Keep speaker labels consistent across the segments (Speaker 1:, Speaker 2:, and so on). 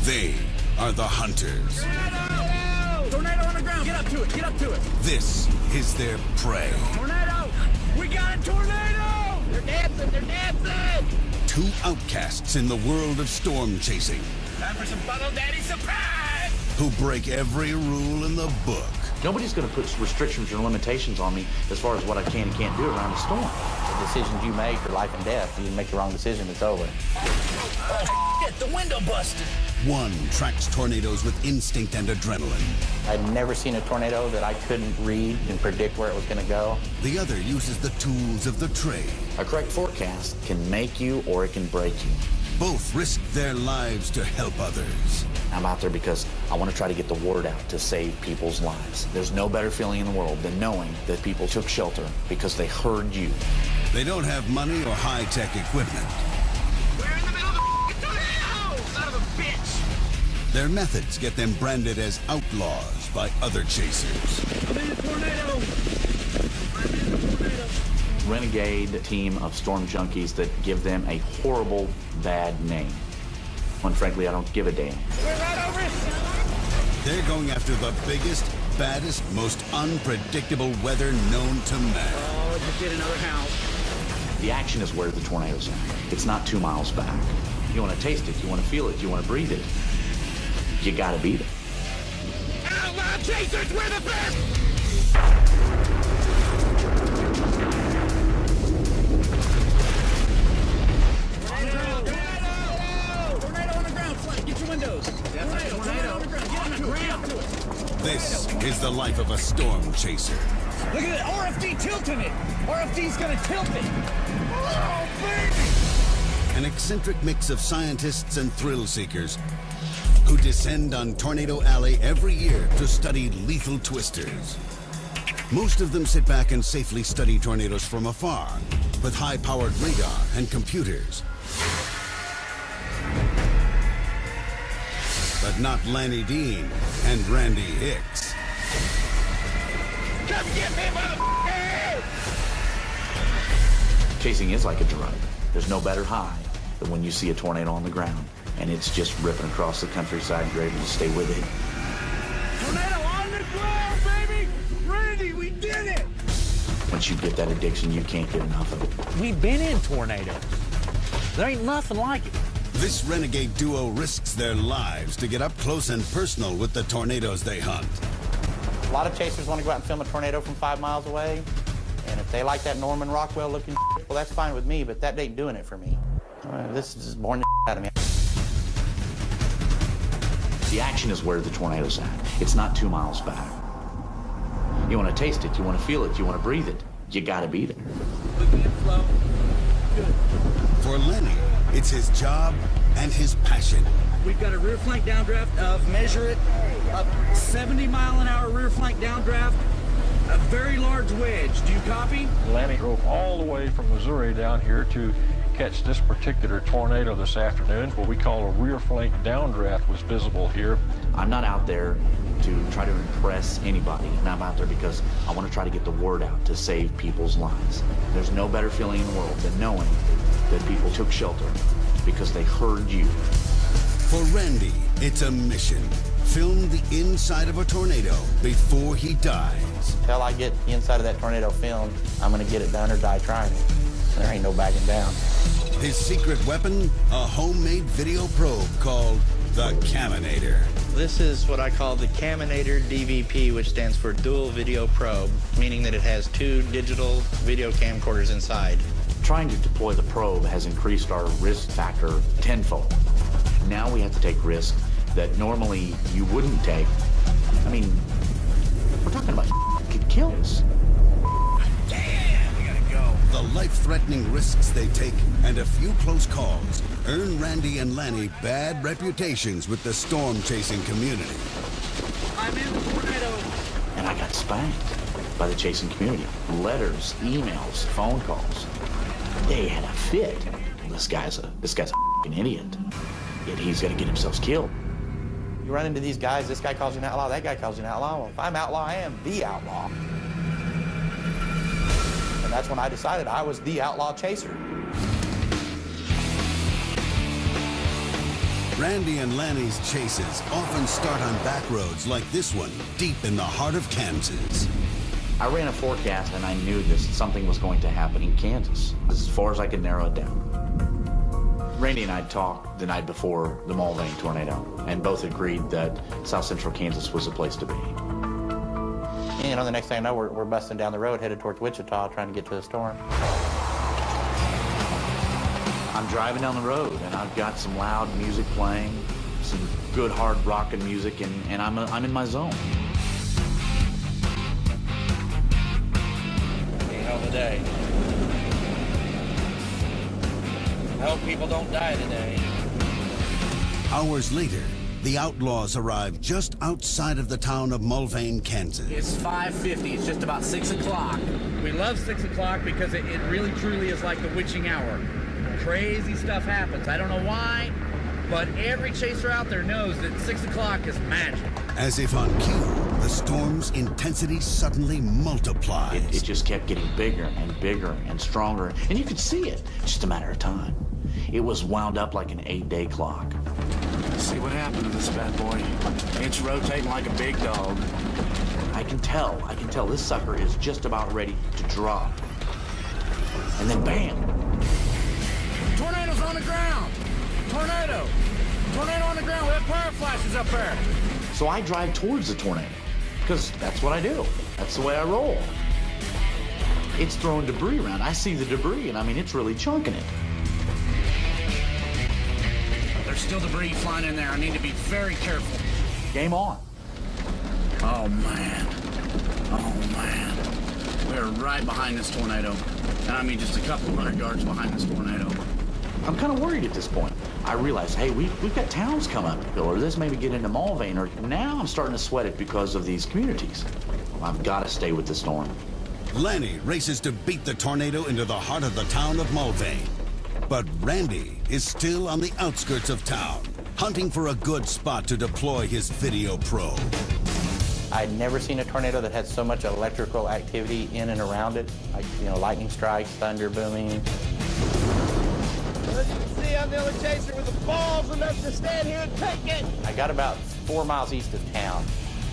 Speaker 1: They are the hunters.
Speaker 2: Tornado! Tornado on the ground! Get up to it! Get up to it!
Speaker 1: This is their prey.
Speaker 2: Tornado! We got a tornado! They're dancing! They're dancing!
Speaker 1: Two outcasts in the world of storm chasing.
Speaker 2: Time for some Bottle Daddy surprise!
Speaker 1: Who break every rule in the book.
Speaker 3: Nobody's going to put restrictions or limitations on me as far as what I can and can't do around a storm. The decisions you make are life and death. You make the wrong decision, it's over.
Speaker 2: Oh, shit, the window busted!
Speaker 1: One tracks tornadoes with instinct and adrenaline.
Speaker 3: I'd never seen a tornado that I couldn't read and predict where it was going to go.
Speaker 1: The other uses the tools of the trade.
Speaker 3: A correct forecast can make you or it can break you.
Speaker 1: Both risk their lives to help others.
Speaker 3: I'm out there because I want to try to get the word out to save people's lives. There's no better feeling in the world than knowing that people took shelter because they heard you.
Speaker 1: They don't have money or high-tech equipment.
Speaker 2: We're in the middle of a tornado! Son of a bitch!
Speaker 1: Their methods get them branded as outlaws by other chasers.
Speaker 2: I'm in the tornado! I'm in the tornado!
Speaker 3: Renegade team of storm junkies that give them a horrible, bad name. When frankly, I don't give a damn.
Speaker 2: We're right over it!
Speaker 1: They're going after the biggest, baddest, most unpredictable weather known to man.
Speaker 2: Oh, just get another house.
Speaker 3: The action is where the tornado's at. It's not 2 miles back. You want to taste it, you want to feel it, you want to breathe it. You gotta be there.
Speaker 2: Outlaw chasers, we're the best!
Speaker 1: This is the life of a storm chaser.
Speaker 2: Look at that RFD tilting it. RFD's gonna tilt it. Oh, baby!
Speaker 1: An eccentric mix of scientists and thrill seekers who descend on Tornado Alley every year to study lethal twisters. Most of them sit back and safely study tornadoes from afar with high-powered radar and computers. But not Lanny Dean and Randy Hicks.
Speaker 2: Come get me, motherfucker!
Speaker 3: Chasing is like a drug. There's no better high than when you see a tornado on the ground and it's just ripping across the countryside and you're able to stay with it.
Speaker 2: Tornado on the ground, baby! Randy, we did it!
Speaker 3: Once you get that addiction, you can't get enough of it.
Speaker 4: We've been in tornadoes. There ain't nothing like it.
Speaker 1: This renegade duo risks their lives to get up close and personal with the tornadoes they hunt.
Speaker 3: A lot of chasers want to go out and film a tornado from 5 miles away. And if they like that Norman Rockwell looking well, that's fine with me, but that ain't doing it for me. This is just boring the out of me. The action is where the tornado's at. It's not 2 miles back. You want to taste it, you want to feel it, you want to breathe it. You gotta be there.
Speaker 2: Looking at flow. Good.
Speaker 1: For Lenny, it's his job and his passion.
Speaker 2: We've got a rear flank downdraft of, measure it, a 70-mile-an-hour rear flank downdraft, a very large wedge. Do you copy?
Speaker 5: Lanny drove all the way from Missouri down here to catch this particular tornado this afternoon. What we call a rear flank downdraft was visible here.
Speaker 3: I'm not out there to try to impress anybody. And I'm out there because I want to try to get the word out to save people's lives. There's no better feeling in the world than knowing that people took shelter because they heard you.
Speaker 1: For Randy, it's a mission. Film the inside of a tornado before he dies.
Speaker 3: Until I get the inside of that tornado filmed, I'm going to get it done or die trying it. There ain't no backing down.
Speaker 1: His secret weapon, a homemade video probe called the Caminator.
Speaker 6: This is what I call the Caminator DVP, which stands for Dual Video Probe, meaning that it has 2 digital video camcorders inside.
Speaker 3: Trying to deploy the probe has increased our risk factor tenfold. Now we have to take risks that normally you wouldn't take. I mean, we're talking about could kill us.
Speaker 2: Damn, we gotta go.
Speaker 1: The life-threatening risks they take and a few close calls earn Randy and Lanny bad reputations with the storm-chasing community.
Speaker 2: I'm in the tornado.
Speaker 3: And I got spanked by the chasing community. Letters, emails, phone calls. They had a fit. This guy's a f***ing idiot. Yet he's gonna get himself killed. You run into these guys, this guy calls you an outlaw, that guy calls you an outlaw. Well, if I'm outlaw, I am the outlaw. And that's when I decided I was the outlaw chaser.
Speaker 1: Randy and Lanny's chases often start on back roads like this one, deep in the heart of Kansas.
Speaker 3: I ran a forecast and I knew something was going to happen in Kansas, as far as I could narrow it down. Randy and I talked the night before the Mulvane tornado and both agreed that South Central Kansas was the place to be.
Speaker 6: You know, the next thing I know, we're busting down the road headed towards Wichita trying to get to the storm.
Speaker 3: I'm driving down the road and I've got some loud music playing, some good hard rockin' music, and I'm in my zone.
Speaker 2: Hell of a day. I hope people don't die today.
Speaker 1: Hours later, the outlaws arrive just outside of the town of Mulvane, Kansas.
Speaker 2: It's 5:50. It's just about 6 o'clock. We love 6 o'clock because it really truly is like the witching hour. Crazy stuff happens. I don't know why, but every chaser out there knows that 6 o'clock is magic.
Speaker 1: As if on cue, the storm's intensity suddenly multiplies.
Speaker 3: It just kept getting bigger and bigger and stronger, and you could see it, just a matter of time. It was wound up like an 8-day clock.
Speaker 2: Let's see what happened to this bad boy. It's rotating like a big dog.
Speaker 3: I can tell this sucker is just about ready to drop. And then bam!
Speaker 2: Tornado's on the ground! Tornado! Tornado on the ground! We have power flashes up there!
Speaker 3: So I drive towards the tornado, because that's what I do. That's the way I roll. It's throwing debris around. I see the debris, and I mean, it's really chunking it.
Speaker 2: There's still debris flying in there. I need to be very careful.
Speaker 3: Game on.
Speaker 2: Oh, man. Oh, man. We're right behind this tornado. And I mean, just a couple hundred yards behind this tornado.
Speaker 3: I'm kind of worried at this point. I realize, hey, we've got towns coming up the hill, or this maybe get into Mulvane, or now I'm starting to sweat it because of these communities. I've got to stay with the storm.
Speaker 1: Lanny races to beat the tornado into the heart of the town of Mulvane. But Randy is still on the outskirts of town, hunting for a good spot to deploy his video probe.
Speaker 6: I'd never seen a tornado that had so much electrical activity in and around it, like, you know, lightning strikes, thunder booming.
Speaker 7: As you can see, I'm the only chaser with the balls enough to stand here and take it.
Speaker 6: I got about 4 miles east of town,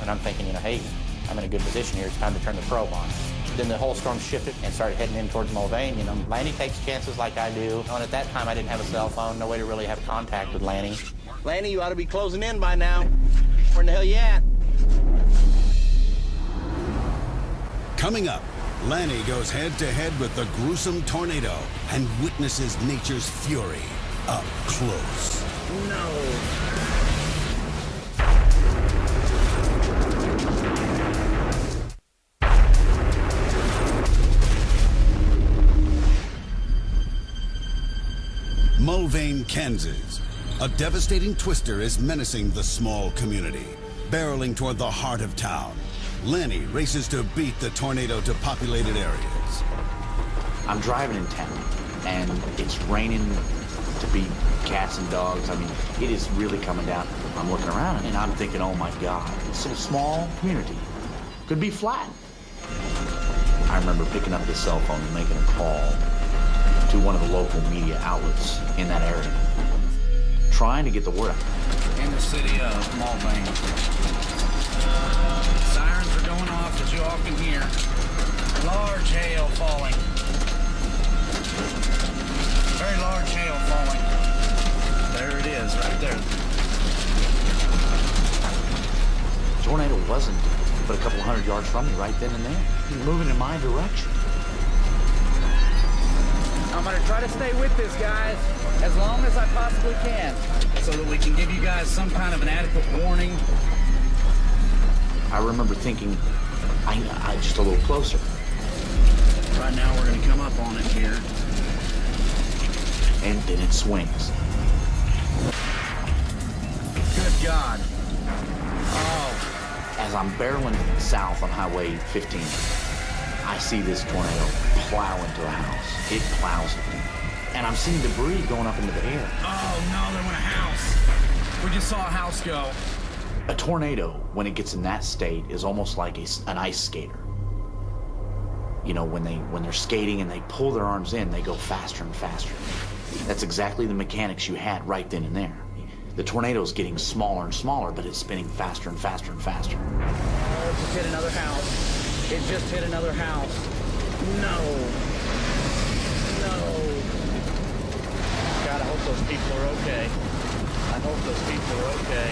Speaker 6: and I'm thinking, you know, hey, I'm in a good position here. It's time to turn the probe on. Then the whole storm shifted and started heading in towards Mulvane. You know, Lanny takes chances like I do. And at that time, I didn't have a cell phone, no way to really have contact with Lanny.
Speaker 7: Lanny, you ought to be closing in by now. Where in the hell you at?
Speaker 1: Coming up, Lanny goes head-to-head with the gruesome tornado and witnesses nature's fury up close.
Speaker 2: No.
Speaker 1: Mulvane, Kansas. A devastating twister is menacing the small community, barreling toward the heart of town. Lanny races to beat the tornado to populated areas.
Speaker 3: I'm driving in town, and it's raining to beat cats and dogs. I mean, it is really coming down. I'm looking around, and I'm thinking, oh my God, this little small community could be flattened. I remember picking up the cell phone and making a call to one of the local media outlets in that area, trying to get the word out.
Speaker 2: In the city of Mulvane. Sirens are going off, as you all can hear. Large hail falling. Very large hail falling. There it is, right there.
Speaker 3: The tornado wasn't but a couple hundred yards from me right then and there. He was moving in my direction.
Speaker 2: I'm going to try to stay with this, guys, as long as I possibly can, so that we can give you guys some kind of an adequate warning.
Speaker 3: I remember thinking, I just a little closer.
Speaker 2: Right now, we're going to come up on it here.
Speaker 3: And then it swings.
Speaker 2: Good God. Oh.
Speaker 3: As I'm barreling south on Highway 15, I see this tornado plow into a house. It plows it. And I'm seeing debris going up into the air.
Speaker 2: Oh, no, there went a house. We just saw a house go.
Speaker 3: A tornado, when it gets in that state, is almost like an ice skater. You know, when they're skating and they pull their arms in, they go faster and faster. That's exactly the mechanics you had right then and there. The tornado's getting smaller and smaller, but it's spinning faster and faster and faster.
Speaker 2: Oh, it just hit another house. It just hit another house. No. No. God, I hope those people are okay. I hope those people are okay.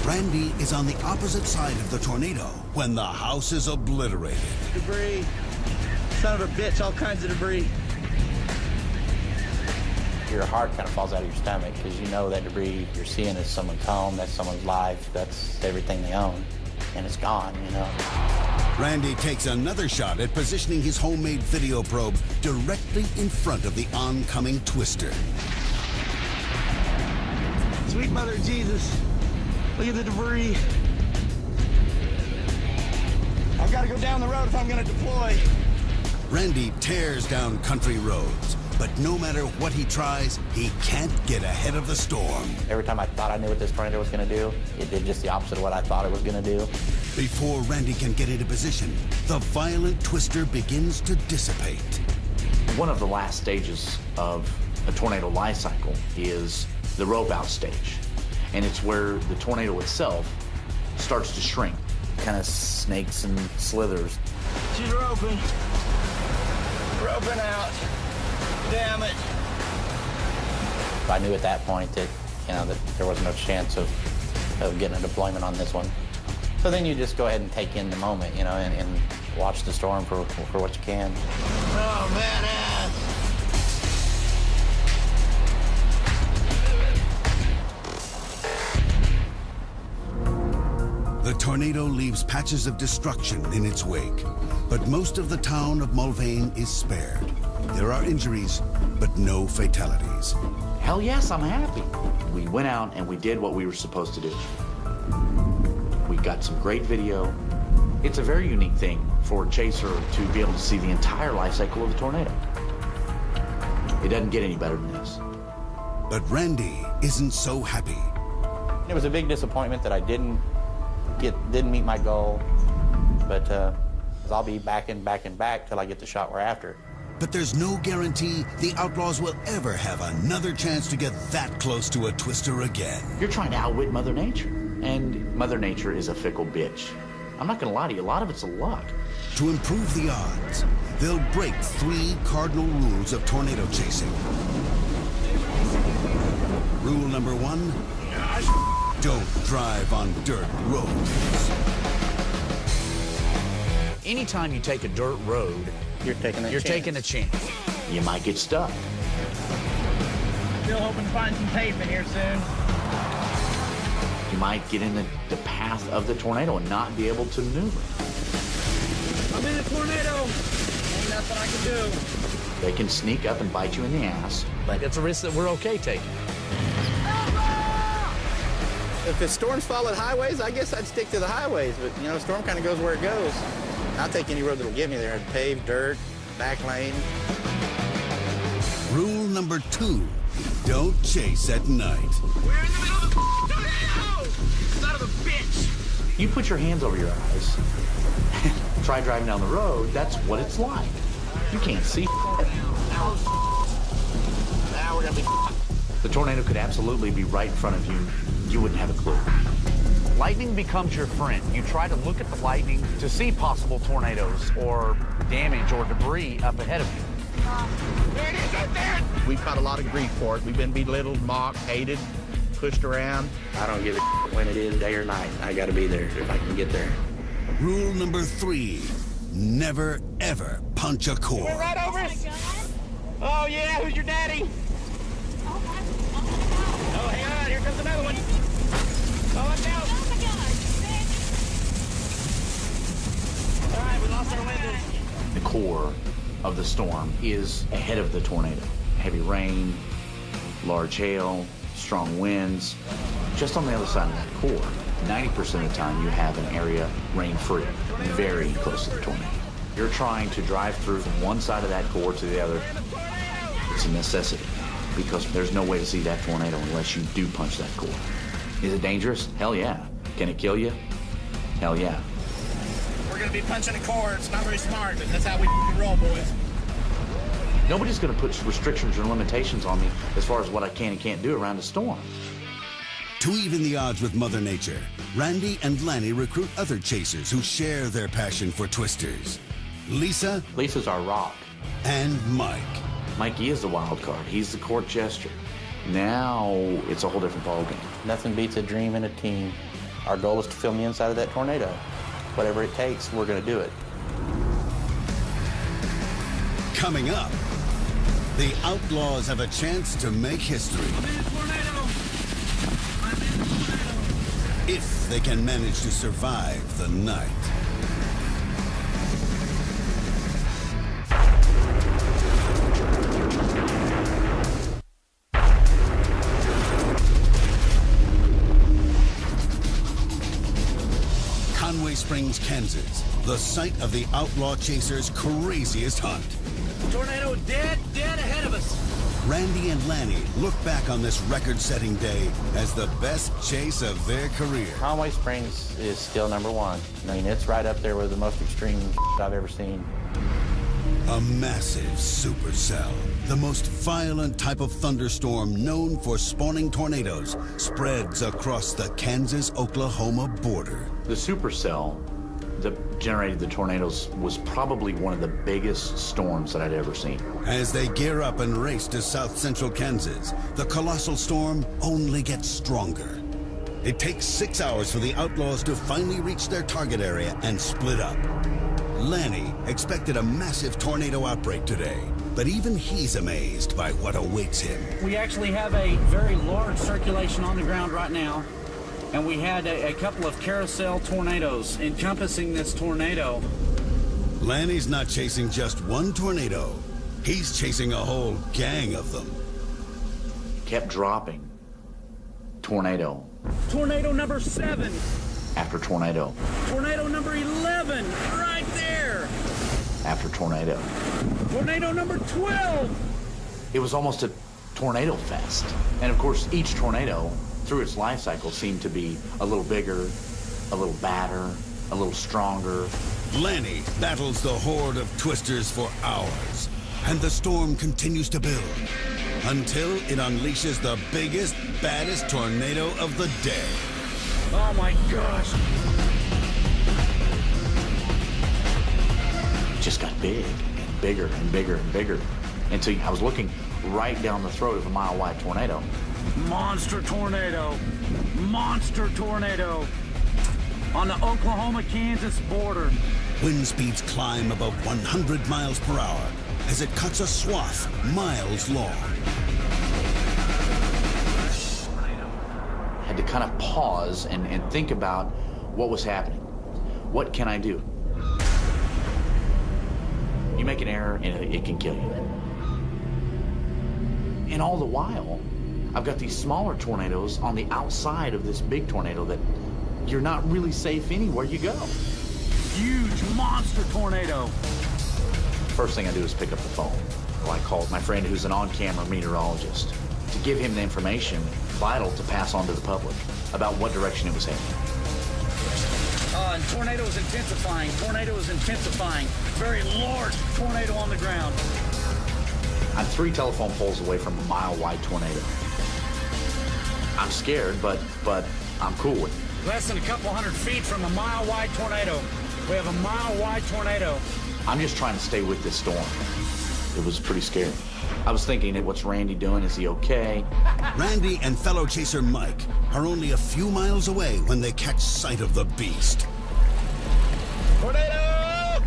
Speaker 1: Randy is on the opposite side of the tornado when the house is obliterated.
Speaker 7: Debris. Son of a bitch, all kinds of debris.
Speaker 6: Your heart kind of falls out of your stomach because you know that debris you're seeing is someone's home, that's someone's life, that's everything they own, and it's gone, you know.
Speaker 1: Randy takes another shot at positioning his homemade video probe directly in front of the oncoming twister.
Speaker 7: Sweet mother of Jesus. Look at the debris. I've got to go down the road if I'm going to deploy.
Speaker 1: Randy tears down country roads, but no matter what he tries, he can't get ahead of the storm.
Speaker 6: Every time I thought I knew what this tornado was going to do, it did just the opposite of what I thought it was going to do.
Speaker 1: Before Randy can get into position, the violent twister begins to dissipate.
Speaker 3: One of the last stages of a tornado life cycle is the rope out stage. And it's where the tornado itself starts to shrink. Kind of snakes and slithers.
Speaker 7: She's roping. Roping out. Damn it.
Speaker 6: I knew at that point that, you know, that there was no chance of getting a deployment on this one. So then you just go ahead and take in the moment, you know, and watch the storm for what you can.
Speaker 7: Oh, badass.
Speaker 1: The tornado leaves patches of destruction in its wake, but most of the town of Mulvane is spared. There are injuries, but no fatalities.
Speaker 3: Hell yes, I'm happy. We went out and we did what we were supposed to do. We got some great video. It's a very unique thing for a chaser to be able to see the entire life cycle of a tornado. It doesn't get any better than this.
Speaker 1: But Randy isn't so happy.
Speaker 6: It was a big disappointment that I didn't meet my goal, but I'll be back till I get the shot we're after.
Speaker 1: But there's no guarantee the Outlaws will ever have another chance to get that close to a twister again.
Speaker 3: You're trying to outwit Mother Nature, and Mother Nature is a fickle bitch. I'm not gonna lie to you, a lot of it's a luck.
Speaker 1: To improve the odds, they'll break 3 cardinal rules of tornado chasing. Rule number 1, don't drive on dirt roads.
Speaker 4: Anytime you take a dirt road,
Speaker 6: You're taking
Speaker 4: taking a chance.
Speaker 3: You might get stuck.
Speaker 2: Still hoping to find some pavement here soon.
Speaker 3: You might get in the path of the tornado and not be able to maneuver.
Speaker 2: I'm in a tornado. Ain't nothing I can do.
Speaker 3: They can sneak up and bite you in the ass.
Speaker 4: But it's a risk that we're okay taking.
Speaker 6: If the storms followed highways, I guess I'd stick to the highways, but, you know, storm kind of goes where it goes. I'll take any road that'll get me there. Paved, dirt, back lane.
Speaker 1: Rule number 2, don't chase at night.
Speaker 7: We're in the middle of a tornado! Son of a bitch!
Speaker 3: You put your hands over your eyes. Try driving down the road, that's what it's like. You can't see.
Speaker 7: Now we're gonna be.
Speaker 3: The tornado could absolutely be right in front of you. You wouldn't have a clue.
Speaker 4: Lightning becomes your friend. You try to look at the lightning to see possible tornadoes or damage or debris up ahead of you.
Speaker 7: There it is, right there!
Speaker 8: We've caught a lot of grief for it. We've been belittled, mocked, hated, pushed around.
Speaker 6: I don't give a when it is, day or night. I gotta be there if I can get there.
Speaker 1: Rule number 3, never ever punch a cord.
Speaker 7: We're right over us. Oh, yeah, who's your daddy? Oh, hang on, here comes another one. Oh, watch out. All right, we lost our windows.
Speaker 3: The core of the storm is ahead of the tornado. Heavy rain, large hail, strong winds. Just on the other side of that core, 90% of the time you have an area rain-free, very close to the tornado. You're trying to drive through from one side of that core to the other. It's a necessity because there's no way to see that tornado unless you do punch that core. Is it dangerous? Hell yeah. Can it kill you? Hell yeah.
Speaker 7: We're gonna be punching a cord. It's not very smart, but that's how we roll, boys.
Speaker 3: Nobody's going to put restrictions or limitations on me as far as what I can and can't do around a storm.
Speaker 1: To even the odds with Mother Nature, Randy and Lanny recruit other chasers who share their passion for twisters.
Speaker 3: Lisa's our rock.
Speaker 1: And Mike.
Speaker 3: Mikey is the wild card. He's the court jester. Now it's a whole different ballgame.
Speaker 6: Nothing beats a dream and a team. Our goal is to film the inside of that tornado. Whatever it takes, we're going to do it.
Speaker 1: Coming up, the Outlaws have a chance to make history.
Speaker 2: I'm in a tornado. I'm in a tornado.
Speaker 1: If they can manage to survive the night. Springs, Kansas, the site of the outlaw chasers' craziest hunt.
Speaker 2: Tornado dead ahead of us.
Speaker 1: Randy and Lanny look back on this record-setting day as the best chase of their career.
Speaker 6: Conway Springs is still #1. I mean, it's right up there with the most extreme I've ever seen.
Speaker 1: A massive supercell, the most violent type of thunderstorm known for spawning tornadoes, spreads across the Kansas-Oklahoma border.
Speaker 3: The supercell that generated the tornadoes was probably one of the biggest storms that I'd ever seen.
Speaker 1: As they gear up and race to south-central Kansas, the colossal storm only gets stronger. It takes 6 hours for the outlaws to finally reach their target area and split up. Lanny expected a massive tornado outbreak today, but even he's amazed by what awaits him.
Speaker 2: We actually have a very large circulation on the ground right now, and we had a couple of carousel tornadoes encompassing this tornado.
Speaker 1: Lanny's not chasing just one tornado. He's chasing a whole gang of them.
Speaker 3: Kept dropping. Tornado.
Speaker 2: Tornado number 7.
Speaker 3: After tornado.
Speaker 2: Tornado number 11, right there.
Speaker 3: After tornado.
Speaker 2: Tornado number 12.
Speaker 3: It was almost a tornado fest. And of course, each tornado, through its life cycle, seemed to be a little bigger, a little badder, a little stronger.
Speaker 1: Lanny battles the horde of twisters for hours, and the storm continues to build until it unleashes the biggest, baddest tornado of the day.
Speaker 2: Oh my gosh.
Speaker 3: It just got big and bigger and bigger and bigger until I was looking right down the throat of a mile-wide tornado.
Speaker 2: Monster tornado. Monster tornado. On the Oklahoma-Kansas border.
Speaker 1: Wind speeds climb above 100 miles per hour as it cuts a swath miles long.
Speaker 3: Had to kind of pause and think about what was happening. What can I do? You make an error and it can kill you. And all the while, I've got these smaller tornadoes on the outside of this big tornado that you're not really safe anywhere you go.
Speaker 2: Huge monster tornado.
Speaker 3: First thing I do is pick up the phone. Well, I called my friend who's an on-camera meteorologist to give him the information vital to pass on to the public about what direction it was heading.
Speaker 2: Tornado is intensifying. Tornado is intensifying. Very large tornado on the ground.
Speaker 3: I'm 3 telephone poles away from a mile-wide tornado. I'm scared, but I'm cool with it.
Speaker 2: Less than a couple hundred feet from a mile-wide tornado. We have a mile-wide tornado.
Speaker 3: I'm just trying to stay with this storm. It was pretty scary. I was thinking, what's Randy doing? Is he okay?
Speaker 1: Randy and fellow chaser Mike are only a few miles away when they catch sight of the beast.
Speaker 7: Tornado!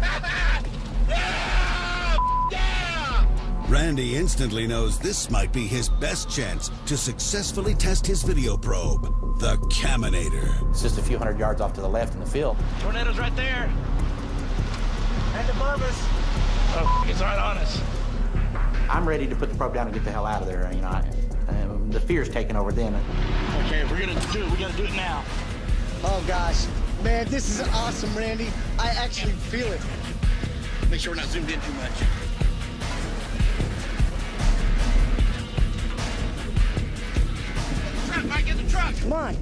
Speaker 7: Yeah! Yeah!
Speaker 1: Randy instantly knows this might be his best chance to successfully test his video probe, the Caminator.
Speaker 6: It's just a few hundred yards off to the left in the field.
Speaker 7: Tornado's right there. And above us. Oh, it's right on us.
Speaker 6: I'm ready to put the probe down and get the hell out of there. You know, the fear's taking over then.
Speaker 7: Okay, if we're gonna do it, we gotta do it now.
Speaker 9: Oh gosh, man, this is awesome, Randy. I actually feel it.
Speaker 7: Make sure we're not zoomed in too much. Truck, Mike, get the truck.
Speaker 9: Come on.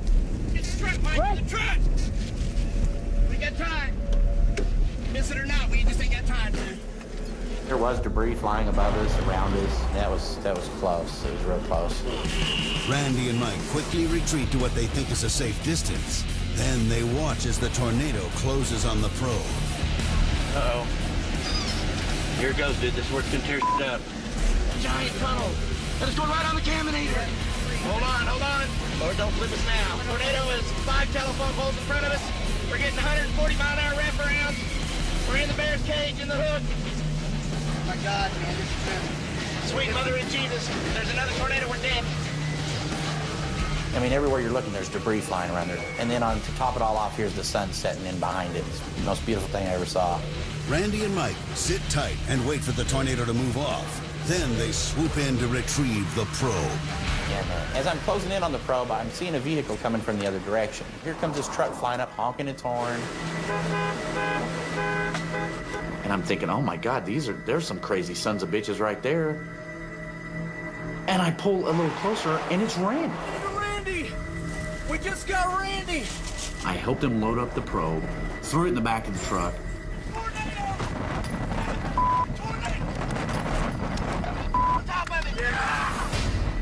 Speaker 7: Get the truck, Mike,
Speaker 9: What?
Speaker 7: get the truck. We got time. Miss it or not, we just ain't got time, dude.
Speaker 6: There was debris flying above us, around us. That was close. It was real close.
Speaker 1: Randy and Mike quickly retreat to what they think is a safe distance. Then they watch as the tornado closes on the probe.
Speaker 10: Uh-oh. Here it goes, dude. This is where it's gonna tear shit up. Giant tunnel. That is going right on the caminator. Hold on. Lord, don't flip us now. Tornado is 5 telephone poles in front of us. We're getting 140-mile-an-hour wraparounds. We're in the bear's cage in the hook.
Speaker 9: Oh my God, man, this is crazy.
Speaker 10: Sweet mother of Jesus. There's another tornado. We're dead.
Speaker 6: I mean, everywhere you're looking, there's debris flying around there. And then to top it all off, here's the sun setting in behind it. It's the most beautiful thing I ever saw.
Speaker 1: Randy and Mike sit tight and wait for the tornado to move off. Then they swoop in to retrieve the probe.
Speaker 6: And as I'm closing in on the probe, I'm seeing a vehicle coming from the other direction. Here comes this truck flying up, honking its horn.
Speaker 3: And I'm thinking, oh my God, there's some crazy sons of bitches right there. And I pull a little closer, and it's Randy.
Speaker 2: Randy! We just got Randy!
Speaker 3: I helped him load up the probe, threw it in the back of the truck.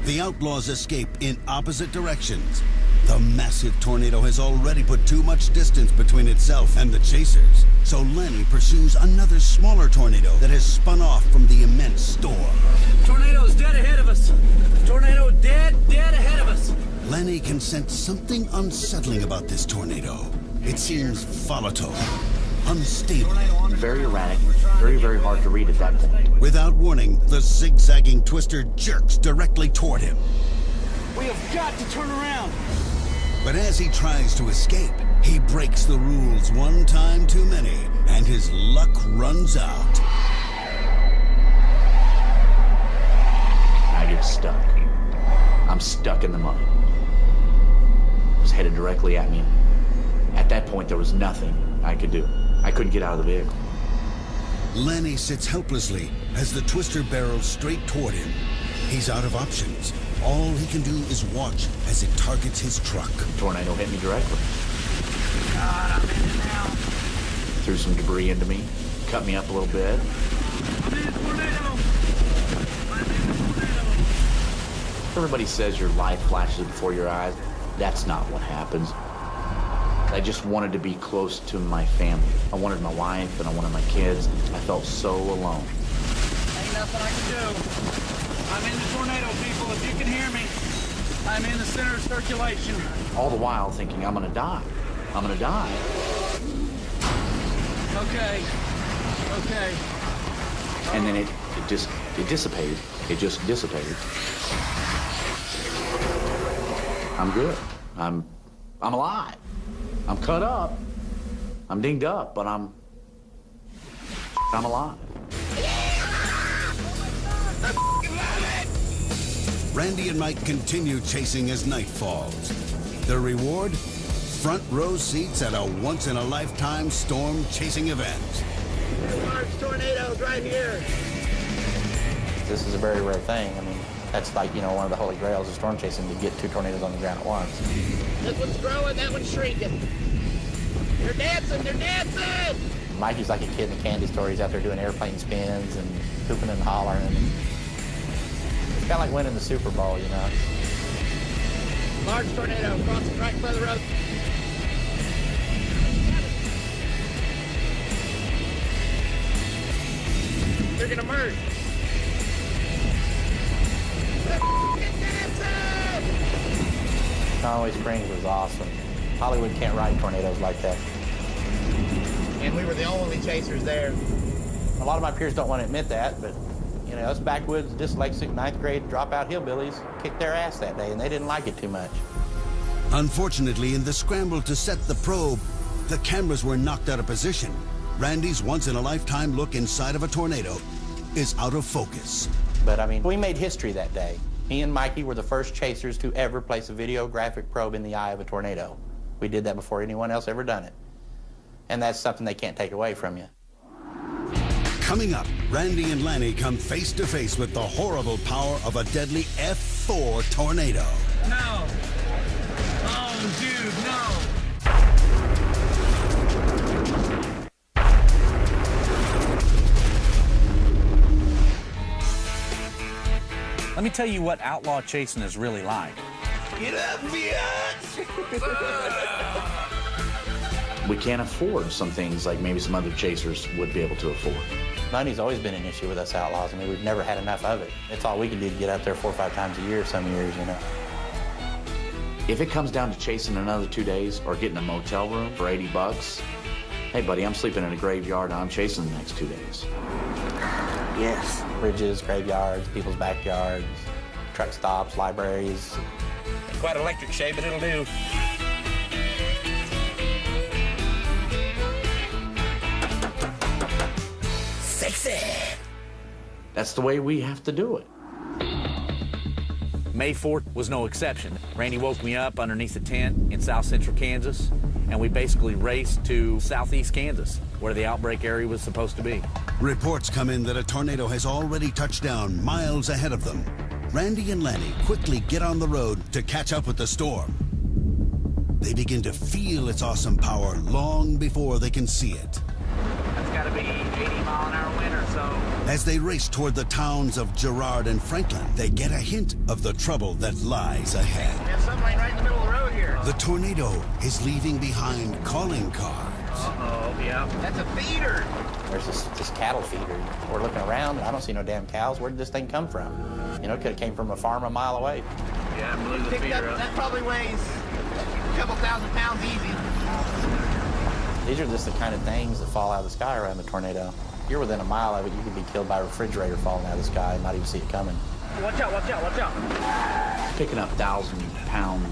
Speaker 1: The outlaws escape in opposite directions. The massive tornado has already put too much distance between itself and the chasers. So Lanny pursues another smaller tornado that has spun off from the immense storm.
Speaker 2: Tornado is dead ahead of us. Tornado dead ahead of us.
Speaker 1: Lanny can sense something unsettling about this tornado. It seems volatile, unstable.
Speaker 3: Very erratic, very, very hard to read at that point.
Speaker 1: Without warning, the zigzagging twister jerks directly toward him.
Speaker 2: We have got to turn around.
Speaker 1: But as he tries to escape, he breaks the rules one time too many, and his luck runs out.
Speaker 3: I get stuck. I'm stuck in the mud. It was headed directly at me. At that point, there was nothing I could do. I couldn't get out of the vehicle.
Speaker 1: Lanny sits helplessly as the twister barrels straight toward him. He's out of options. All he can do is watch as it targets his truck.
Speaker 3: The tornado hit me directly.
Speaker 2: God, I'm in it now.
Speaker 3: Threw some debris into me, cut me up a little bit.
Speaker 2: I'm in a tornado.
Speaker 3: Everybody says your life flashes before your eyes. That's not what happens. I just wanted to be close to my family. I wanted my wife and I wanted my kids. I felt so alone.
Speaker 2: Ain't nothing I can do. I'm in the tornado, people. If you can hear me, I'm in the center of circulation.
Speaker 3: All the while thinking, I'm gonna die. I'm gonna die.
Speaker 2: Okay.
Speaker 3: And then it dissipated. It just dissipated. I'm good. I'm alive. I'm cut up. I'm dinged up, but I'm alive.
Speaker 1: Randy and Mike continue chasing as night falls. Their reward? Front row seats at a once-in-a-lifetime storm-chasing event.
Speaker 10: Large tornadoes right here.
Speaker 6: This is a very rare thing. I mean, that's like, one of the holy grails of storm chasing, to get 2 tornadoes on the ground at once.
Speaker 10: This one's growing, that one's shrinking. They're dancing!
Speaker 6: Mikey's like a kid in a candy store. He's out there doing airplane spins and hooping and hollering. It's kind of like winning the Super Bowl,
Speaker 10: Large tornado crossing right by the road. They're gonna merge.
Speaker 6: Conway Springs was awesome. Hollywood can't ride tornadoes like that.
Speaker 10: And we were the only chasers there.
Speaker 6: A lot of my peers don't want to admit that, but us backwoods, dyslexic, 9th grade dropout hillbillies kicked their ass that day, and they didn't like it too much.
Speaker 1: Unfortunately, in the scramble to set the probe, the cameras were knocked out of position. Randy's once-in-a-lifetime look inside of a tornado is out of focus.
Speaker 6: But, we made history that day. Me and Mikey were the first chasers to ever place a videographic probe in the eye of a tornado. We did that before anyone else ever done it. And that's something they can't take away from you.
Speaker 1: Coming up, Randy and Lanny come face to face with the horrible power of a deadly EF-4 tornado.
Speaker 2: No. Oh, dude, no. Let me tell you what outlaw chasing is really like.
Speaker 10: Get up, bitch!
Speaker 3: We can't afford some things like maybe some other chasers would be able to afford.
Speaker 6: Money's always been an issue with us outlaws. I mean, we've never had enough of it. It's all we can do to get out there 4 or 5 times a year some years, you know.
Speaker 3: If it comes down to chasing another 2 days or getting a motel room for $80, hey, buddy, I'm sleeping in a graveyard and I'm chasing the next 2 days.
Speaker 6: Yes. Bridges, graveyards, people's backyards, truck stops, libraries.
Speaker 10: Quite electric shade, but it'll do. Sexy!
Speaker 3: That's the way we have to do it.
Speaker 2: May 4th was no exception. Randy woke me up underneath a tent in south central Kansas, and we basically raced to southeast Kansas, where the outbreak area was supposed to be.
Speaker 1: Reports come in that a tornado has already touched down miles ahead of them. Randy and Lanny quickly get on the road to catch up with the storm. They begin to feel its awesome power long before they can see it.
Speaker 2: That's got to be 80-mile-an-hour wind or so.
Speaker 1: As they race toward the towns of Girard and Franklin, they get a hint of the trouble that lies ahead.
Speaker 10: There's something right in the middle of the road here.
Speaker 1: The tornado is leaving behind calling cards.
Speaker 2: Uh-oh, yeah.
Speaker 10: That's a feeder.
Speaker 6: There's this cattle feeder. We're looking around, and I don't see no damn cows. Where did this thing come from? You know, it could have came from a farm a mile away.
Speaker 2: Yeah, I blew the feeder up.
Speaker 10: That probably weighs a couple thousand pounds easy.
Speaker 6: These are just the kind of things that fall out of the sky around the tornado. If you're within a mile of it, you could be killed by a refrigerator falling out of the sky and not even see it coming.
Speaker 2: Watch out, watch out, watch out.
Speaker 3: Picking up 1,000-pound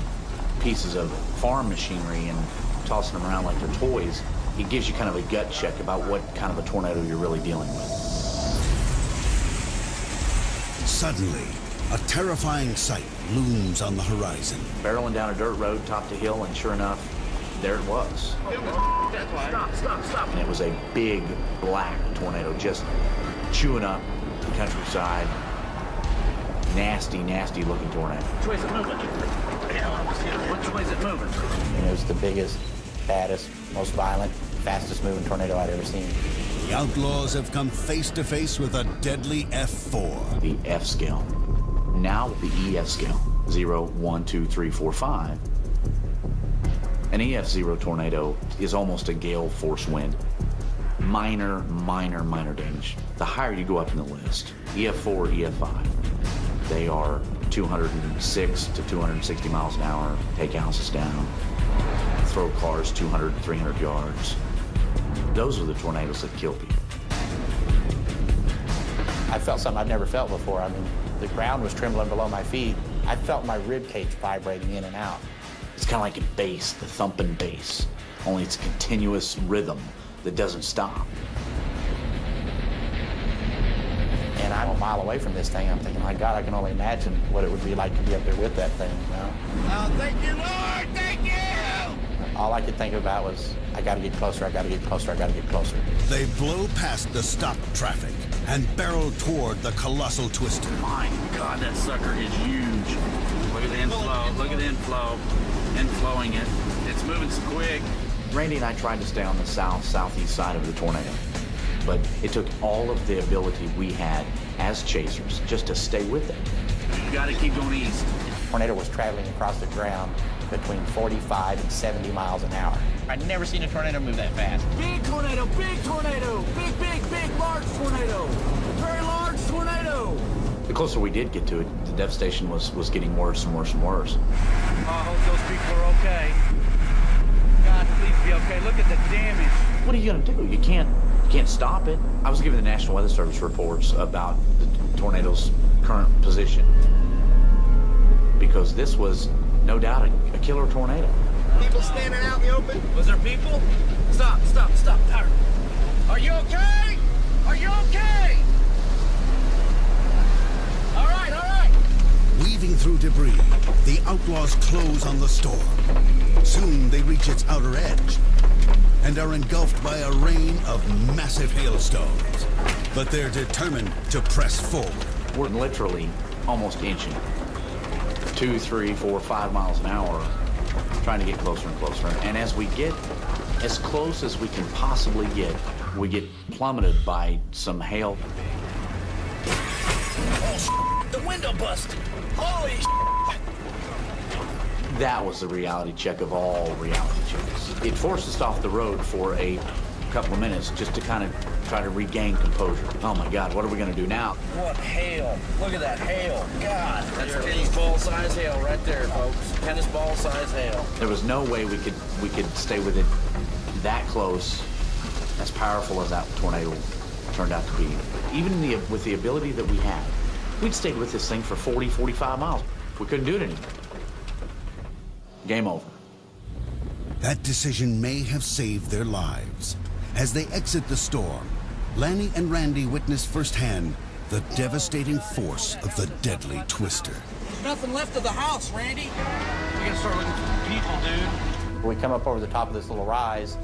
Speaker 3: pieces of farm machinery and tossing them around like they're toys, it gives you kind of a gut check about what kind of a tornado you're really dealing with.
Speaker 1: Suddenly, a terrifying sight looms on the horizon.
Speaker 3: Barreling down a dirt road top to hill, and sure enough, there it was.
Speaker 10: Stop.
Speaker 3: And it was a big black tornado just chewing up the countryside. Nasty, nasty looking tornado.
Speaker 2: Which way is it moving? Which way is it moving?
Speaker 6: And it was the biggest, baddest, most violent, fastest moving tornado I'd ever seen.
Speaker 1: The outlaws have come face to face with a deadly F-4.
Speaker 3: The F scale. Now the EF scale. 0, 1, 2, 3, 4, 5. An EF0 tornado is almost a gale force wind. Minor damage. The higher you go up in the list, EF4, EF5, they are 206 to 260 miles an hour, take houses down, throw cars 200, 300 yards. Those are the tornadoes that kill people.
Speaker 6: I felt something I'd never felt before. I mean, the ground was trembling below my feet. I felt my rib cage vibrating in and out.
Speaker 3: It's kind of like a bass, the thumping bass, only it's a continuous rhythm that doesn't stop.
Speaker 6: And I'm a mile away from this thing. I'm thinking, my God, I can only imagine what it would be like to be up there with that thing, you know?
Speaker 10: Oh, thank you, Lord, thank you!
Speaker 6: All I could think about was, I gotta get closer, I gotta get closer, I gotta get closer.
Speaker 1: They blow past the stopped traffic and barrel toward the colossal twister.
Speaker 2: My God, that sucker is huge. Look at the inflow, look at the inflow. Inflowing it. It's moving so quick.
Speaker 3: Randy and I tried to stay on the southeast side of the tornado, but it took all of the ability we had as chasers just to stay with it.
Speaker 2: You gotta keep going east.
Speaker 6: The tornado was traveling across the ground between 45 and 70 miles an hour.
Speaker 8: I'd never seen a tornado move that fast.
Speaker 2: Big tornado, big tornado, big, large tornado, very large tornado.
Speaker 3: The closer we did get to it, the devastation was getting worse and worse and worse.
Speaker 2: I hope those people are okay. God, please be okay. Look at the damage.
Speaker 3: What are you gonna do? You can't stop it. I was giving the National Weather Service reports about the tornado's current position because this was no doubt a killer tornado.
Speaker 10: People standing out in the open.
Speaker 2: Was there people? Stop. Are you okay? Are you okay? All right.
Speaker 1: Weaving through debris, the outlaws close on the storm. Soon they reach its outer edge and are engulfed by a rain of massive hailstones. But they're determined to press forward.
Speaker 3: We're literally almost inching. 2, 3, 4, 5 miles an hour, trying to get closer and closer. And as we get as close as we can possibly get, we get plummeted by some hail.
Speaker 10: Oh, the wind window busted. Holy
Speaker 3: That was the reality check of all reality checks. It forced us off the road for a couple of minutes just to kind of try to regain composure. Oh my God, what are we gonna do now?
Speaker 2: What hail. Look at that hail. God, that's tennis ball size hail right there, folks. Tennis ball size hail.
Speaker 3: There was no way we could stay with it that close, as powerful as that tornado turned out to be. Even with the ability that we had, we'd stayed with this thing for 40, 45 miles. We couldn't do it anymore. Game over.
Speaker 1: That decision may have saved their lives. As they exit the storm, Lanny and Randy witness firsthand the devastating force of the deadly twister.
Speaker 2: There's nothing left of the house, Randy. We gotta start looking for people, dude.
Speaker 6: We come up over the top of this little rise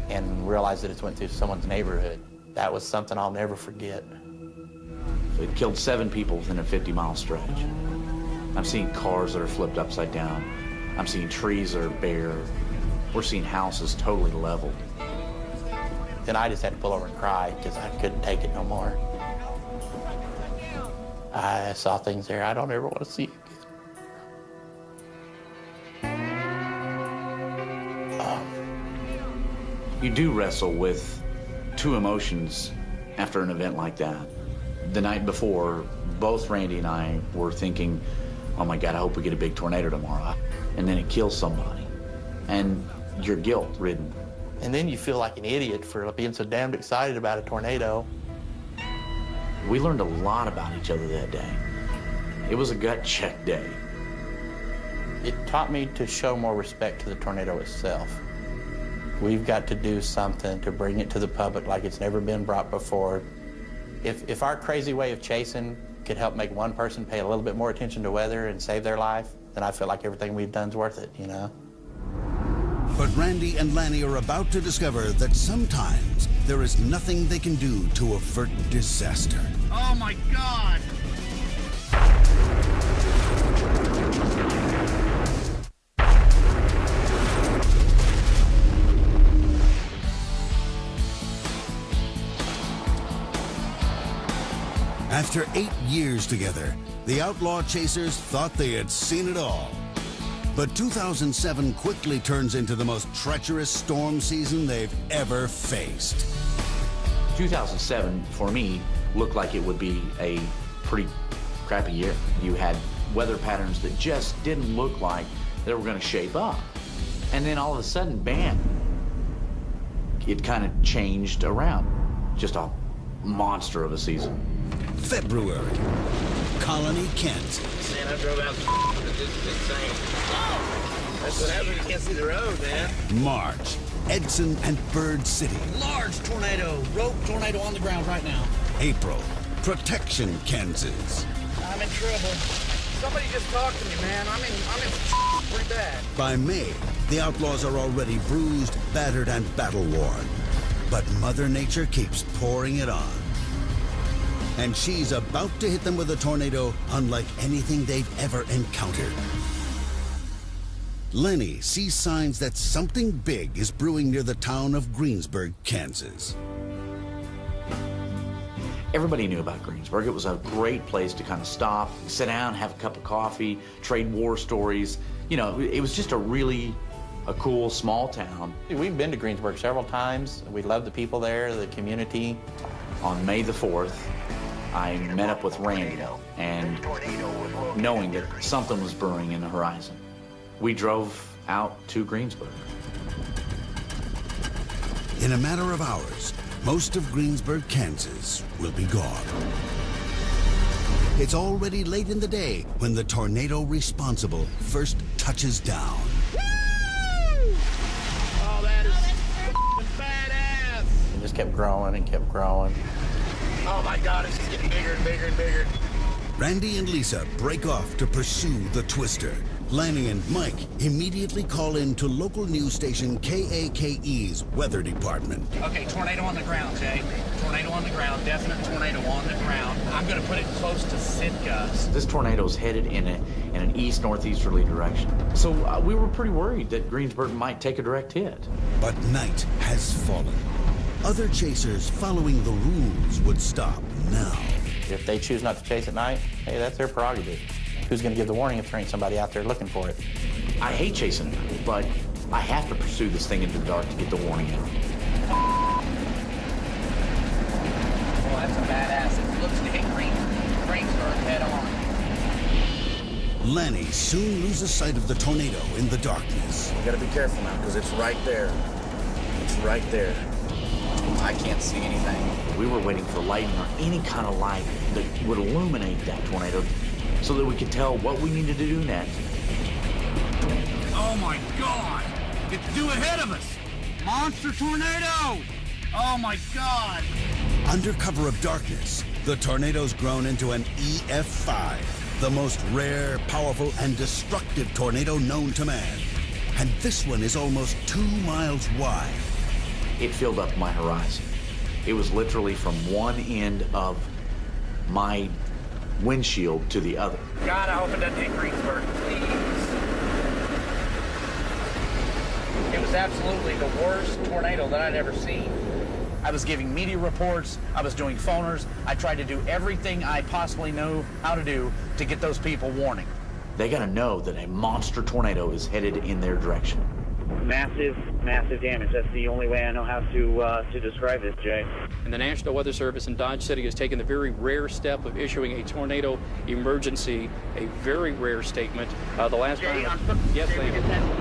Speaker 6: and realize that it's went through someone's neighborhood. That was something I'll never forget.
Speaker 3: It killed 7 people within a 50-mile stretch. I'm seeing cars that are flipped upside down. I'm seeing trees that are bare. We're seeing houses totally leveled.
Speaker 6: Then I just had to pull over and cry because I couldn't take it no more. I saw things there I don't ever want to see again.
Speaker 3: You do wrestle with 2 emotions after an event like that. The night before, both Randy and I were thinking, oh my God, I hope we get a big tornado tomorrow. And then it kills somebody. And you're guilt-ridden.
Speaker 6: And then you feel like an idiot for being so damned excited about a tornado.
Speaker 3: We learned a lot about each other that day. It was a gut check day.
Speaker 6: It taught me to show more respect to the tornado itself. We've got to do something to bring it to the public like it's never been brought before. If our crazy way of chasing could help make one person pay a little bit more attention to weather and save their life, then I feel like everything we've done's worth it, you know?
Speaker 1: But Randy and Lanny are about to discover that sometimes there is nothing they can do to avert disaster.
Speaker 2: Oh my God!
Speaker 1: After 8 years together, the outlaw chasers thought they had seen it all. But 2007 quickly turns into the most treacherous storm season they've ever faced.
Speaker 3: 2007, for me, looked like it would be a pretty crappy year. You had weather patterns that just didn't look like they were going to shape up. And then all of a sudden, bam, it kind of changed around. Just a monster of a season.
Speaker 1: February, Colony, Kansas.
Speaker 10: Man, I drove out this is insane. Oh! That's what happens when you can't see the road, man.
Speaker 1: March, Edson and Bird City.
Speaker 2: Large tornado, rope tornado on the ground right now.
Speaker 1: April, Protection, Kansas.
Speaker 2: I'm in trouble. Somebody just talk to me, man. I'm in pretty bad.
Speaker 1: By May, the outlaws are already bruised, battered, and battle-worn. But Mother Nature keeps pouring it on. And she's about to hit them with a tornado unlike anything they've ever encountered. Lanny sees signs that something big is brewing near the town of Greensburg, Kansas.
Speaker 3: Everybody knew about Greensburg. It was a great place to kind of stop, sit down, have a cup of coffee, trade war stories. You know, it was just a cool, small town.
Speaker 6: We've been to Greensburg several times. We love the people there, the community.
Speaker 3: On May the 4th, I met up with Randy, and knowing that something was brewing in the horizon, we drove out to Greensburg.
Speaker 1: In a matter of hours, most of Greensburg, Kansas will be gone. It's already late in the day when the tornado responsible first touches down.
Speaker 10: Oh, that is badass.
Speaker 6: It just kept growing and kept growing.
Speaker 10: Oh my God, it's just getting bigger and bigger and bigger.
Speaker 1: Randy and Lisa break off to pursue the twister. Lanny and Mike immediately call in to local news station KAKE's weather department.
Speaker 2: Okay, tornado on the ground, Jay. Tornado on the ground, definite tornado on the ground. I'm gonna put it close to Sitka's.
Speaker 3: This tornado's headed in an east-northeasterly direction. So we were pretty worried that Greensburg might take a direct hit.
Speaker 1: But night has fallen. Other chasers following the rules would stop now.
Speaker 6: If they choose not to chase at night, hey, that's their prerogative. Who's going to give the warning if there ain't somebody out there looking for it?
Speaker 3: I hate chasing at night, but I have to pursue this thing into the dark to get the warning out.
Speaker 2: Well, that's a badass. It looks to hit Greensburg head on.
Speaker 1: Lanny soon loses sight of the tornado in the darkness.
Speaker 3: We gotta be careful now, because it's right there. It's right there.
Speaker 2: I can't see anything.
Speaker 3: We were waiting for lightning or any kind of light that would illuminate that tornado so that we could tell what we needed to do next.
Speaker 2: Oh my God! It's due ahead of us! Monster tornado! Oh my God!
Speaker 1: Under cover of darkness, the tornado's grown into an EF-5, the most rare, powerful, and destructive tornado known to man. And this one is almost 2 miles wide.
Speaker 3: It filled up my horizon. It was literally from one end of my windshield to the other.
Speaker 2: God, I hope it doesn't hit Greensburg, please. It was absolutely the worst tornado that I'd ever seen. I was giving media reports, I was doing phoners, I tried to do everything I possibly knew how to do to get those people warning.
Speaker 3: They gotta know that a monster tornado is headed in their direction.
Speaker 11: Massive, massive damage. That's the only way I know how to describe this, Jay.
Speaker 12: And the National Weather Service in Dodge City has taken the very rare step of issuing a tornado emergency, a very rare statement. The last
Speaker 11: Jay,
Speaker 12: time...
Speaker 11: Yes, Jay,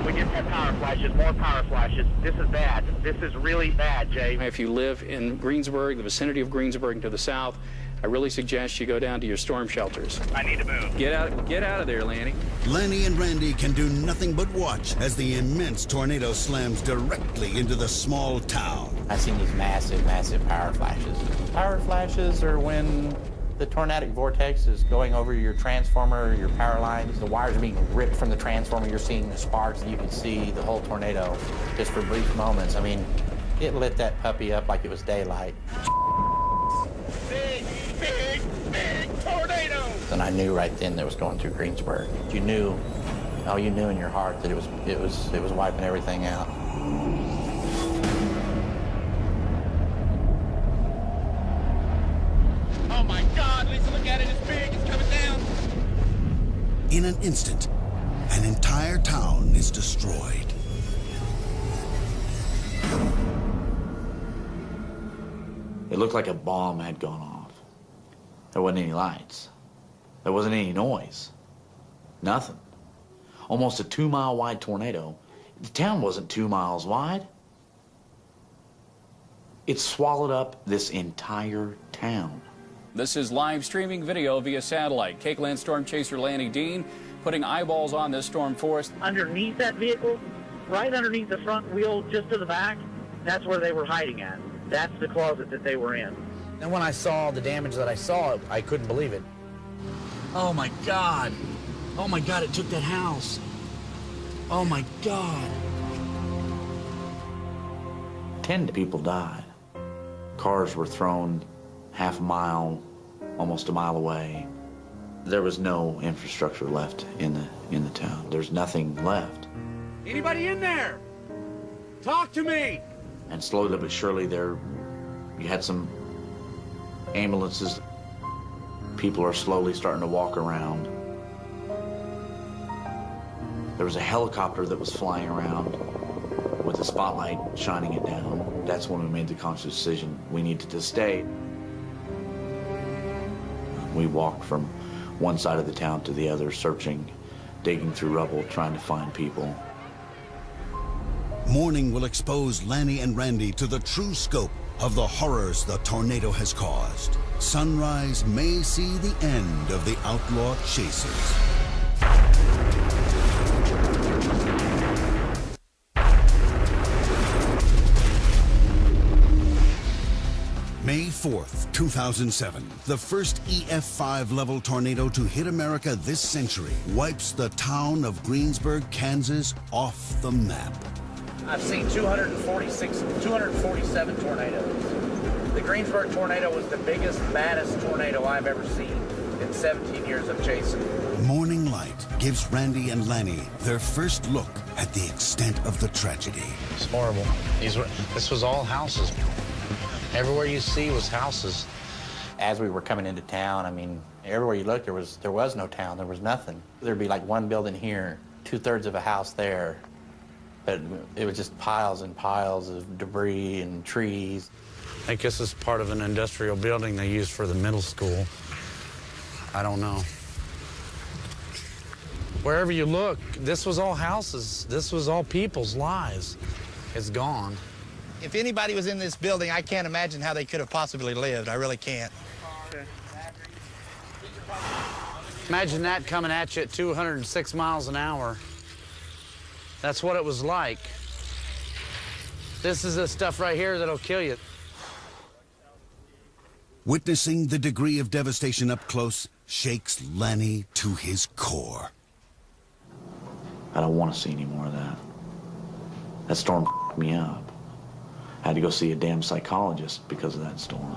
Speaker 11: we just had power flashes, more power flashes. This is bad. This is really bad, Jay.
Speaker 12: If you live in Greensburg, the vicinity of Greensburg and to the south, I really suggest you go down to your storm shelters.
Speaker 11: I need to move.
Speaker 12: Get out of there, Lanny.
Speaker 1: Lanny and Randy can do nothing but watch as the immense tornado slams directly into the small town.
Speaker 6: I've seen these massive, massive power flashes. Power flashes are when the tornadic vortex is going over your transformer, your power lines. The wires are being ripped from the transformer. You're seeing the sparks. You can see the whole tornado just for brief moments. I mean, it lit that puppy up like it was daylight.
Speaker 11: Big tornado!
Speaker 6: And I knew right then that it was going through Greensburg. You knew in your heart that it was wiping everything out.
Speaker 11: Oh my God, Lisa, look at it, it's big, it's coming down.
Speaker 1: In an instant, an entire town is destroyed.
Speaker 3: It looked like a bomb had gone off. There wasn't any lights. There wasn't any noise. Nothing. Almost a 2-mile wide tornado. The town wasn't 2 miles wide. It swallowed up this entire town.
Speaker 12: This is live streaming video via satellite. Cakeland storm chaser Lanny Dean putting eyeballs on this storm for us.
Speaker 11: Underneath that vehicle, right underneath the front wheel, just to the back, that's where they were hiding at. That's the closet that they were in.
Speaker 4: And when I saw the damage that I saw, I couldn't believe it.
Speaker 3: Oh my God. Oh my God, it took that house. Oh my God. 10 people died. Cars were thrown half a mile, almost a mile away. There was no infrastructure left in the town. There's nothing left.
Speaker 2: Anybody in there? Talk to me!
Speaker 3: And slowly but surely you had some ambulances. People are slowly starting to walk around. There was a helicopter that was flying around with a spotlight shining it down. That's when we made the conscious decision. We needed to stay. We walked from one side of the town to the other, searching, digging through rubble, trying to find people.
Speaker 1: Morning will expose Lanny and Randy to the true scope of the horrors the tornado has caused. Sunrise may see the end of the outlaw chasers. May 4th, 2007, the first EF-5 level tornado to hit America this century wipes the town of Greensburg, Kansas off the map.
Speaker 2: I've seen 247 tornadoes. The Greensburg tornado was the biggest, baddest tornado I've ever seen in 17 years of chasing.
Speaker 1: Morning light gives Randy and Lanny their first look at the extent of the tragedy.
Speaker 8: It's horrible. This was all houses. Everywhere you see was houses.
Speaker 6: As we were coming into town, I mean, everywhere you looked, there was no town. There was nothing. There'd be like one building here, 2/3 of a house there. But it was just piles and piles of debris and trees.
Speaker 13: I think this is part of an industrial building they used for the middle school. I don't know. Wherever you look, this was all houses. This was all people's lives. It's gone.
Speaker 8: If anybody was in this building, I can't imagine how they could have possibly lived. I really can't.
Speaker 13: Imagine that coming at you at 206 miles an hour. That's what it was like. This is the stuff right here that'll kill you.
Speaker 1: Witnessing the degree of devastation up close shakes Lanny to his core.
Speaker 3: I don't want to see any more of that. That storm f***ed me up. I had to go see a damn psychologist because of that storm.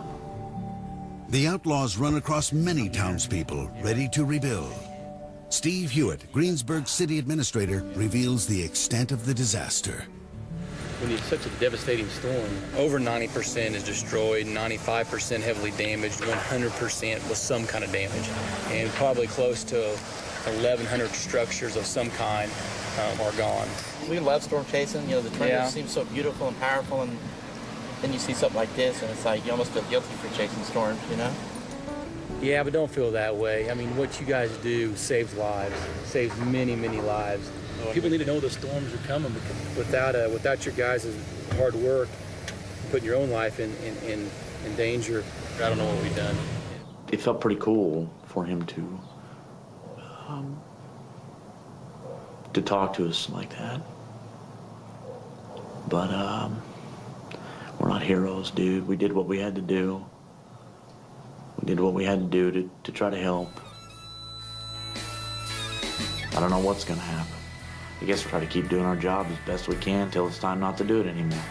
Speaker 1: The outlaws run across many townspeople ready to rebuild. Steve Hewitt, Greensburg city administrator, reveals the extent of the disaster.
Speaker 12: When it's such a devastating storm, over 90% is destroyed, 95% heavily damaged, 100% with some kind of damage, and probably close to 1,100 structures of some kind are gone.
Speaker 6: We love storm chasing. You know, the tornadoes seem so beautiful and powerful, and then you see something like this, and it's like you almost feel guilty for chasing storms, you know?
Speaker 12: Yeah, but don't feel that way. I mean, what you guys do saves lives, saves many, many lives. People need to know the storms are coming, because without your guys' hard work, putting your own life in danger, I don't know what we've done.
Speaker 3: It felt pretty cool for him to talk to us like that. But we're not heroes, dude. We did what we had to do. We did what we had to do to try to help. I don't know what's gonna happen. I guess we'll try to keep doing our job as best we can until it's time not to do it anymore.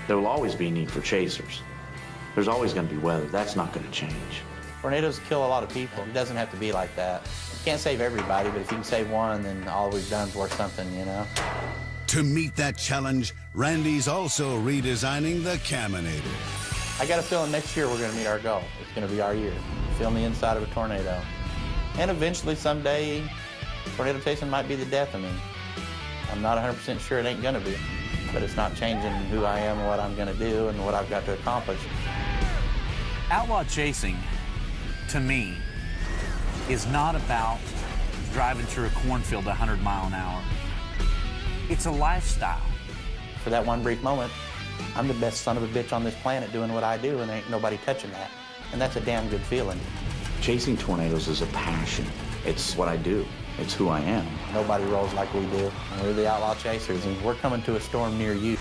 Speaker 3: There will always be a need for chasers. There's always gonna be weather. That's not gonna change.
Speaker 6: Tornadoes kill a lot of people. It doesn't have to be like that. You can't save everybody, but if you can save one, then all we've done is worth something, you know?
Speaker 1: To meet that challenge, Randy's also redesigning the Caminator.
Speaker 6: I got a feeling next year we're going to meet our goal. It's going to be our year. Film the inside of a tornado. And eventually, someday, tornado chasing might be the death of me. I'm not 100% sure it ain't going to be, but it's not changing who I am and what I'm going to do and what I've got to accomplish.
Speaker 4: Outlaw chasing, to me, is not about driving through a cornfield 100 miles an hour. It's a lifestyle.
Speaker 6: For that one brief moment, I'm the best son of a bitch on this planet doing what I do, and there ain't nobody touching that. And that's a damn good feeling.
Speaker 3: Chasing tornadoes is a passion. It's what I do. It's who I am.
Speaker 6: Nobody rolls like we do. And we're the Outlaw Chasers, and we're coming to a storm near you.